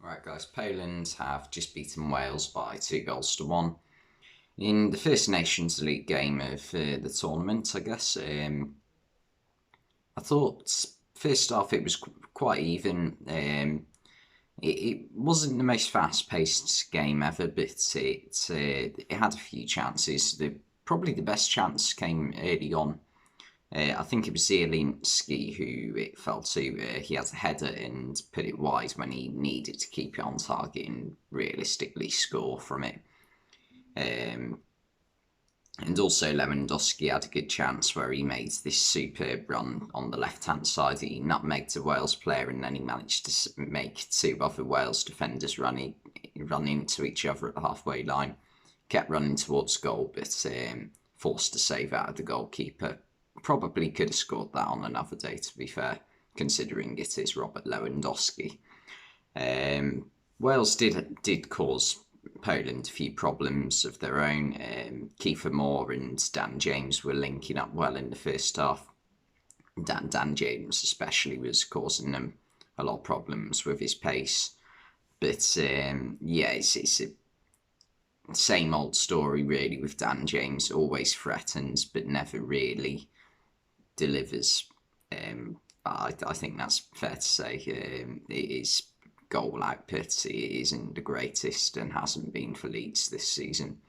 Right, guys, Poland have just beaten Wales by 2 goals to 1 in the first Nations League game of the tournament, I guess. I thought first off it was quite even. It wasn't the most fast-paced game ever, but it had a few chances. Probably the best chance came early on. I think it was Zielinski who it fell to. He had a header and put it wide when he needed to keep it on target and realistically score from it. And also Lewandowski had a good chance where he made this superb run on the left-hand side. He nutmegged a Wales player and then he managed to make two other Wales defenders run into each other at the halfway line. Kept running towards goal, but forced a save out of the goalkeeper. Probably could have scored that on another day, to be fair, considering it is Robert Lewandowski. Wales did cause Poland a few problems of their own. Kiefer Moore and Dan James were linking up well in the first half. Dan James especially was causing them a lot of problems with his pace. But yeah, it's a same old story really with Dan James. Always threatens but never really delivers. I think that's fair to say. His goal output isn't the greatest and hasn't been for Leeds this season,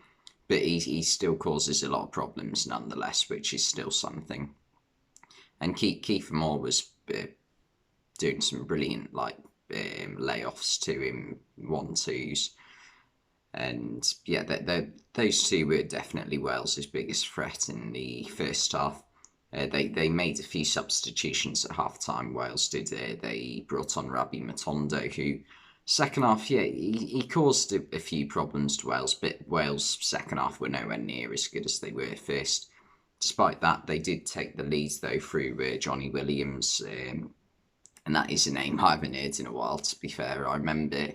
but he still causes a lot of problems nonetheless, which is still something. And Kiefer Moore was doing some brilliant layoffs to him, 1-2s. And yeah, those two were definitely Wales' biggest threat in the first half. They made a few substitutions at half-time, Wales did. They brought on Rabbi Matondo, who, second half, yeah, he caused a few problems to Wales, but Wales' second half were nowhere near as good as they were first. Despite that, they did take the lead, though, through Johnny Williams, and that is a name I haven't heard in a while, to be fair. I remember,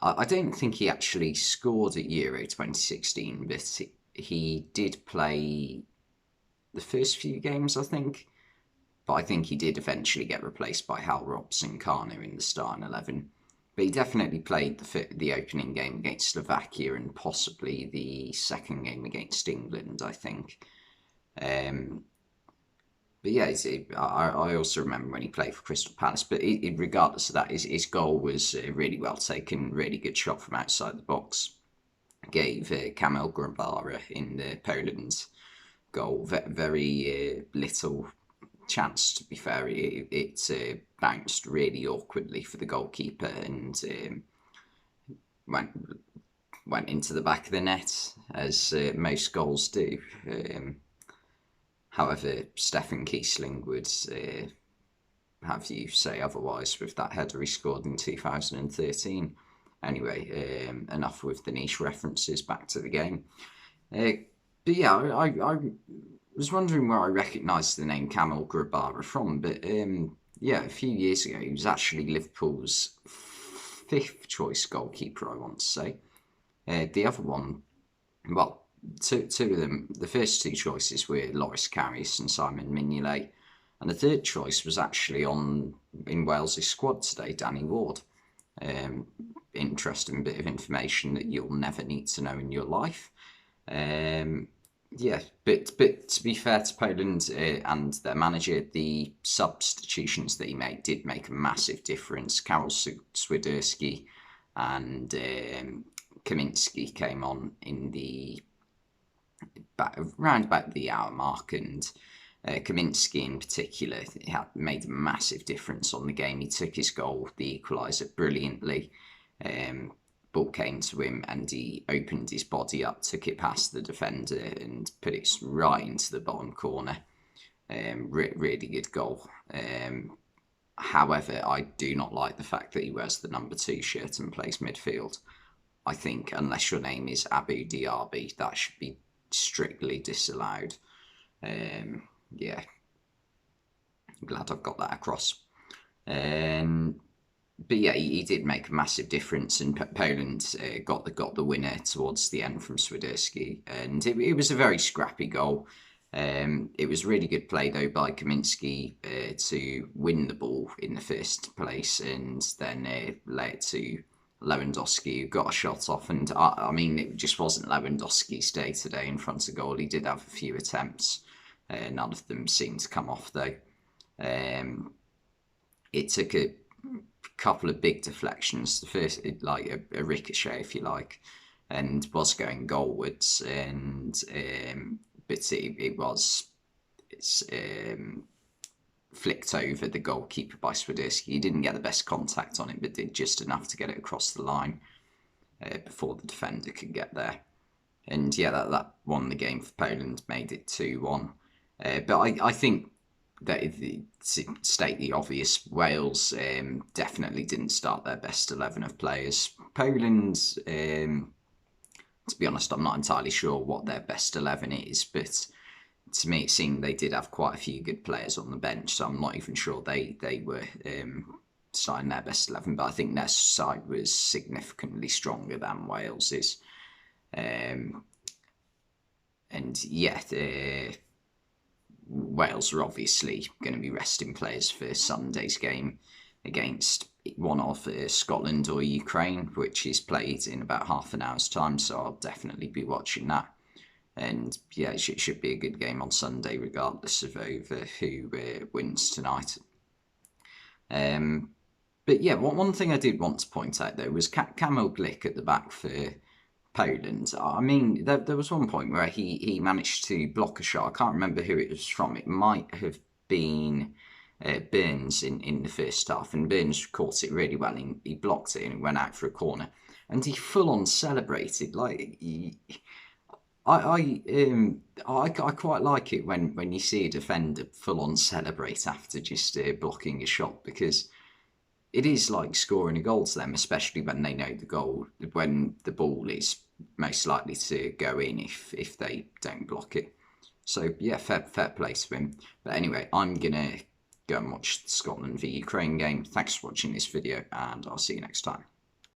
I don't think he actually scored at Euro 2016, but he did play the first few games, I think. But I think he did eventually get replaced by Hal Robson-Kanu in the starting 11. But he definitely played the opening game against Slovakia and possibly the second game against England, I think. But yeah, I also remember when he played for Crystal Palace. But regardless of that, his goal was really well taken, really good shot from outside the box. Gave Kamil Grabara in Poland's goal very little chance, to be fair. It bounced really awkwardly for the goalkeeper and went into the back of the net, as most goals do. However, Stefan Kiesling would have you say otherwise with that header he scored in 2013. Anyway, enough with the niche references, back to the game. But yeah, I was wondering where I recognised the name Kamil Grabara from, but yeah, a few years ago he was actually Liverpool's fifth choice goalkeeper, I want to say. The other one, well, two of them, the first two choices were Loris Karius and Simon Mignolet, and the third choice was actually in Wales' squad today, Danny Ward. Interesting bit of information that you'll never need to know in your life. Yeah, but to be fair to Poland and their manager, the substitutions that he made did make a massive difference. Karol Swiderski and Kaminski came on in the round about the hour mark, and Kaminski in particular made a massive difference on the game. He took his goal, the equaliser, brilliantly. Ball came to him and he opened his body up, took it past the defender and put it right into the bottom corner. Really good goal. However, I do not like the fact that he wears the number 2 shirt and plays midfield. I think unless your name is Abu Diaby, that should be strictly disallowed. Yeah, I'm glad I've got that across. But yeah, he did make a massive difference, and Poland got the winner towards the end from Swiderski, and it was a very scrappy goal. It was really good play though by Kaminski to win the ball in the first place, and then lay it to Lewandowski, who got a shot off. And I mean, it just wasn't Lewandowski's day today in front of goal. He did have a few attempts. None of them seemed to come off though. It took a couple of big deflections. The first, like a ricochet, if you like, and was going goalwards, and but it was flicked over the goalkeeper by Swiderski. He didn't get the best contact on it, but did just enough to get it across the line before the defender could get there. And yeah, that won the game for Poland, made it 2-1. But I think that to state the obvious, Wales definitely didn't start their best 11 of players. Poland, to be honest, I'm not entirely sure what their best 11 is, but to me it seemed they did have quite a few good players on the bench, so I'm not even sure they were starting their best 11, but I think their side was significantly stronger than Wales's. And yeah, Wales are obviously going to be resting players for Sunday's game against one of Scotland or Ukraine, which is played in about half an hour's time, so I'll definitely be watching that. And yeah, it should be a good game on Sunday, regardless of over who wins tonight. But yeah, one thing I did want to point out though was Kamil Glik at the back for Poland. I mean, there was one point where he managed to block a shot. I can't remember who it was from. It might have been Burns in the first half, and Burns caught it really well. He blocked it and it went out for a corner, and he full on celebrated. Like I quite like it when you see a defender full on celebrate after just blocking a shot, because it is like scoring a goal to them, especially when they know when the ball is most likely to go in if they don't block it. So yeah, fair play to him. But anyway, I'm gonna go and watch the Scotland v Ukraine game. Thanks for watching this video, and I'll see you next time.